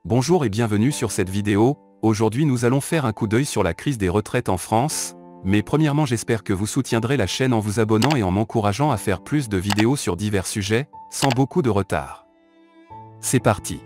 Bonjour et bienvenue sur cette vidéo. Aujourd'hui nous allons faire un coup d'œil sur la crise des retraites en France. Mais premièrement j'espère que vous soutiendrez la chaîne en vous abonnant et en m'encourageant à faire plus de vidéos sur divers sujets, sans beaucoup de retard. C'est parti.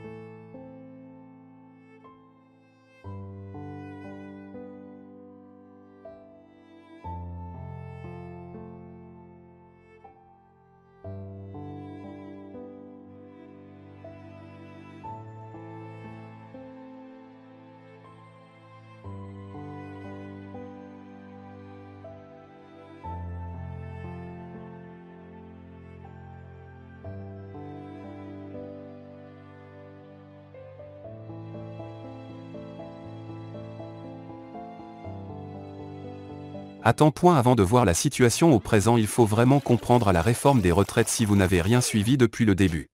Point avant de voir la situation au présent, il faut vraiment comprendre la réforme des retraites si vous n'avez rien suivi depuis le début.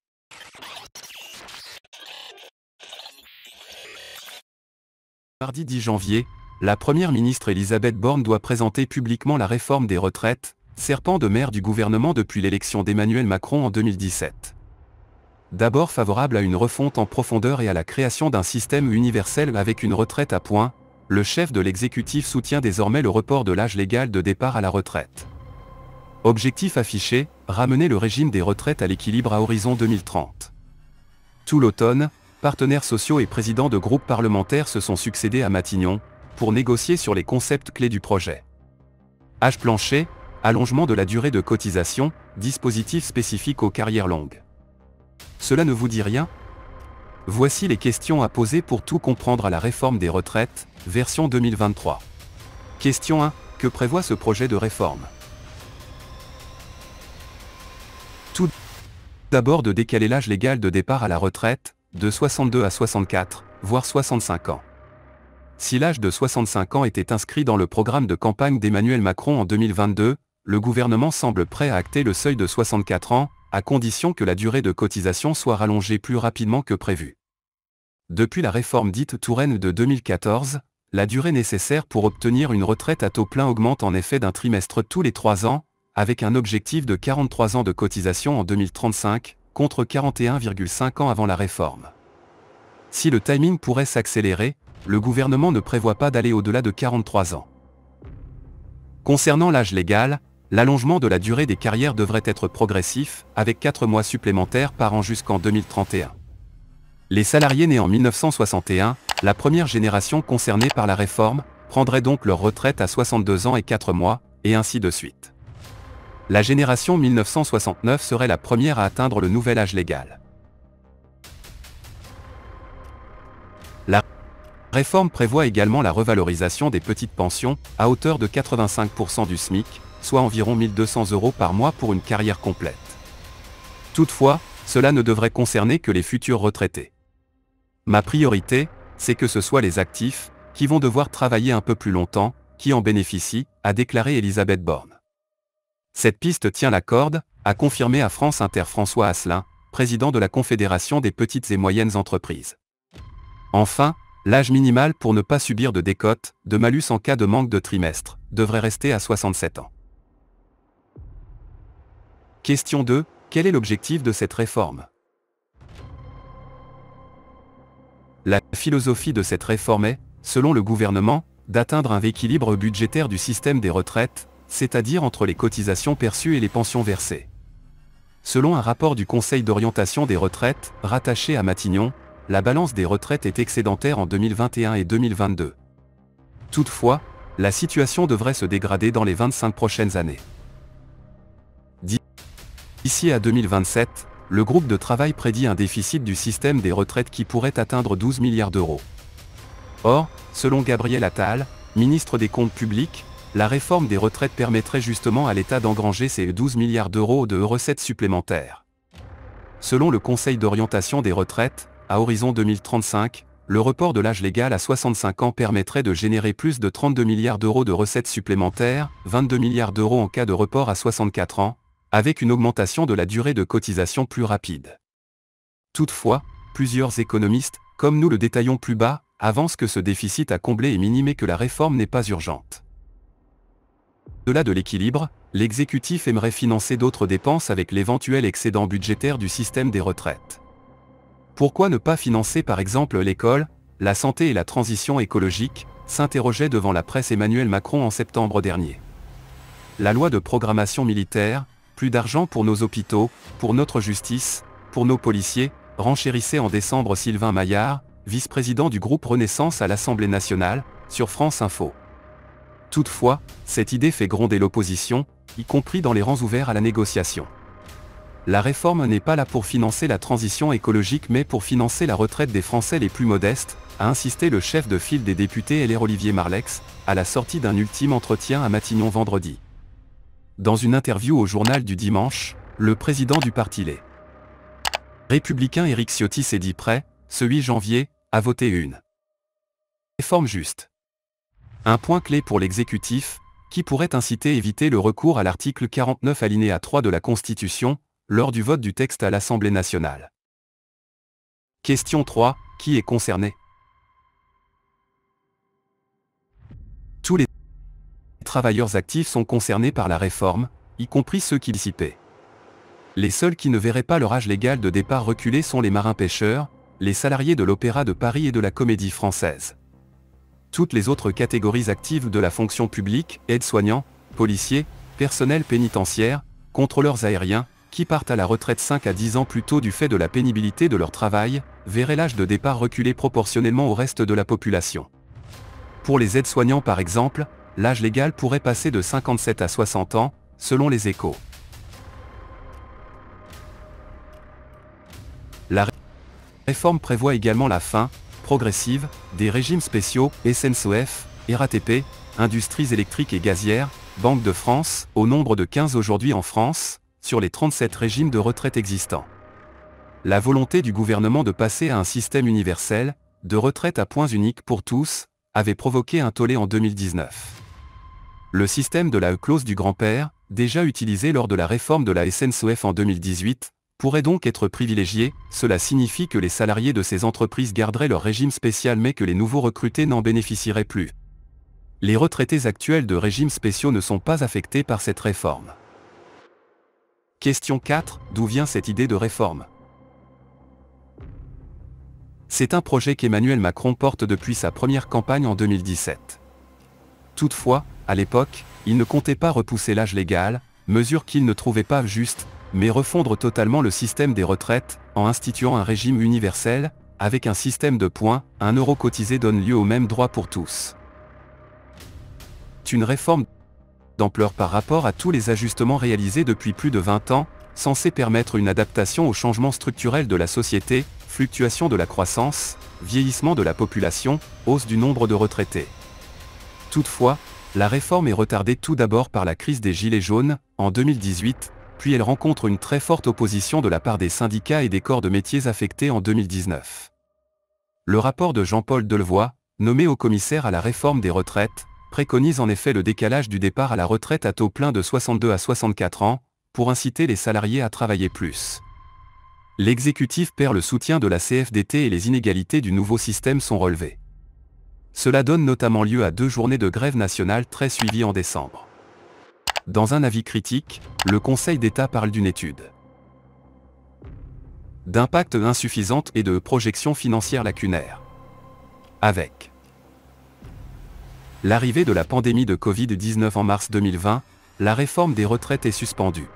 Mardi 10 janvier, la première ministre Elisabeth Borne doit présenter publiquement la réforme des retraites, serpent de mer du gouvernement depuis l'élection d'Emmanuel Macron en 2017. D'abord favorable à une refonte en profondeur et à la création d'un système universel avec une retraite à points, le chef de l'exécutif soutient désormais le report de l'âge légal de départ à la retraite. Objectif affiché, ramener le régime des retraites à l'équilibre à horizon 2030. Tout l'automne, partenaires sociaux et présidents de groupes parlementaires se sont succédés à Matignon, pour négocier sur les concepts clés du projet. Âge plancher, allongement de la durée de cotisation, dispositif spécifique aux carrières longues. Cela ne vous dit rien ? Voici les questions à poser pour tout comprendre à la réforme des retraites, version 2023. Question 1. Que prévoit ce projet de réforme ? Tout d'abord de décaler l'âge légal de départ à la retraite, de 62 à 64, voire 65 ans. Si l'âge de 65 ans était inscrit dans le programme de campagne d'Emmanuel Macron en 2022, le gouvernement semble prêt à acter le seuil de 64 ans, à condition que la durée de cotisation soit rallongée plus rapidement que prévu. Depuis la réforme dite Touraine de 2014, la durée nécessaire pour obtenir une retraite à taux plein augmente en effet d'un trimestre tous les 3 ans, avec un objectif de 43 ans de cotisation en 2035, contre 41,5 ans avant la réforme. Si le timing pourrait s'accélérer, le gouvernement ne prévoit pas d'aller au-delà de 43 ans. Concernant l'âge légal, l'allongement de la durée des carrières devrait être progressif, avec 4 mois supplémentaires par an jusqu'en 2031. Les salariés nés en 1961, la première génération concernée par la réforme, prendraient donc leur retraite à 62 ans et 4 mois, et ainsi de suite. La génération 1969 serait la première à atteindre le nouvel âge légal. La réforme prévoit également la revalorisation des petites pensions, à hauteur de 85% du SMIC, soit environ 1 200 € par mois pour une carrière complète. Toutefois, cela ne devrait concerner que les futurs retraités. Ma priorité, c'est que ce soit les actifs, qui vont devoir travailler un peu plus longtemps, qui en bénéficient, a déclaré Elisabeth Borne. Cette piste tient la corde, a confirmé à France Inter François Asselin, président de la Confédération des petites et moyennes entreprises. Enfin, l'âge minimal pour ne pas subir de décote, de malus en cas de manque de trimestre, devrait rester à 67 ans. Question 2. Quel est l'objectif de cette réforme ? La philosophie de cette réforme est, selon le gouvernement, d'atteindre un équilibre budgétaire du système des retraites, c'est-à-dire entre les cotisations perçues et les pensions versées. Selon un rapport du Conseil d'orientation des retraites, rattaché à Matignon, la balance des retraites est excédentaire en 2021 et 2022. Toutefois, la situation devrait se dégrader dans les 25 prochaines années. D'ici à 2027, le groupe de travail prédit un déficit du système des retraites qui pourrait atteindre 12 milliards d'euros. Or, selon Gabriel Attal, ministre des Comptes publics, la réforme des retraites permettrait justement à l'État d'engranger ces 12 milliards d'euros de recettes supplémentaires. Selon le Conseil d'orientation des retraites, à horizon 2035, le report de l'âge légal à 65 ans permettrait de générer plus de 32 milliards d'euros de recettes supplémentaires, 22 milliards d'euros en cas de report à 64 ans, avec une augmentation de la durée de cotisation plus rapide. Toutefois, plusieurs économistes, comme nous le détaillons plus bas, avancent que ce déficit à combler est minime et que la réforme n'est pas urgente. Au-delà de l'équilibre, l'exécutif aimerait financer d'autres dépenses avec l'éventuel excédent budgétaire du système des retraites. Pourquoi ne pas financer par exemple l'école, la santé et la transition écologique, s'interrogeait devant la presse Emmanuel Macron en septembre dernier. La loi de programmation militaire, plus d'argent pour nos hôpitaux, pour notre justice, pour nos policiers, renchérissait en décembre Sylvain Maillard, vice-président du groupe Renaissance à l'Assemblée nationale, sur France Info. Toutefois, cette idée fait gronder l'opposition, y compris dans les rangs ouverts à la négociation. La réforme n'est pas là pour financer la transition écologique mais pour financer la retraite des Français les plus modestes, a insisté le chef de file des députés LR Olivier Marleix, à la sortie d'un ultime entretien à Matignon vendredi. Dans une interview au journal du dimanche, le président du parti Les Républicains Éric Ciotti s'est dit prêt, ce 8 janvier, à voter une réforme juste. Un point clé pour l'exécutif, qui pourrait inciter à éviter le recours à l'article 49 alinéa 3 de la Constitution, lors du vote du texte à l'Assemblée nationale. Question 3. Qui est concerné? Tous les travailleurs actifs sont concernés par la réforme, y compris ceux qui s'y paient. Les seuls qui ne verraient pas leur âge légal de départ reculer sont les marins-pêcheurs, les salariés de l'Opéra de Paris et de la Comédie Française. Toutes les autres catégories actives de la fonction publique, aides-soignants, policiers, personnel pénitentiaire, contrôleurs aériens, qui partent à la retraite 5 à 10 ans plus tôt du fait de la pénibilité de leur travail, verraient l'âge de départ reculer proportionnellement au reste de la population. Pour les aides-soignants par exemple, l'âge légal pourrait passer de 57 à 60 ans, selon les Échos. La réforme prévoit également la fin, progressive, des régimes spéciaux, SNCF, RATP, Industries électriques et gazières, Banque de France, au nombre de 15 aujourd'hui en France, sur les 37 régimes de retraite existants. La volonté du gouvernement de passer à un système universel, de retraite à points uniques pour tous, avait provoqué un tollé en 2019. Le système de la clause du grand-père, déjà utilisé lors de la réforme de la SNCF en 2018, pourrait donc être privilégié. Cela signifie que les salariés de ces entreprises garderaient leur régime spécial mais que les nouveaux recrutés n'en bénéficieraient plus. Les retraités actuels de régimes spéciaux ne sont pas affectés par cette réforme. Question 4. D'où vient cette idée de réforme? C'est un projet qu'Emmanuel Macron porte depuis sa première campagne en 2017. Toutefois, à l'époque, il ne comptait pas repousser l'âge légal, mesure qu'il ne trouvait pas juste, mais refondre totalement le système des retraites, en instituant un régime universel, avec un système de points, 1 euro cotisé donne lieu au même droit pour tous. Une réforme d'ampleur par rapport à tous les ajustements réalisés depuis plus de 20 ans, censée permettre une adaptation aux changements structurels de la société, fluctuation de la croissance, vieillissement de la population, hausse du nombre de retraités. Toutefois, la réforme est retardée tout d'abord par la crise des Gilets jaunes, en 2018, puis elle rencontre une très forte opposition de la part des syndicats et des corps de métiers affectés en 2019. Le rapport de Jean-Paul Delevoye, nommé haut commissaire à la réforme des retraites, préconise en effet le décalage du départ à la retraite à taux plein de 62 à 64 ans, pour inciter les salariés à travailler plus. L'exécutif perd le soutien de la CFDT et les inégalités du nouveau système sont relevées. Cela donne notamment lieu à 2 journées de grève nationale très suivies en décembre. Dans un avis critique, le Conseil d'État parle d'une étude d'impact insuffisante et de projection financière lacunaire. Avec l'arrivée de la pandémie de Covid-19 en mars 2020, la réforme des retraites est suspendue.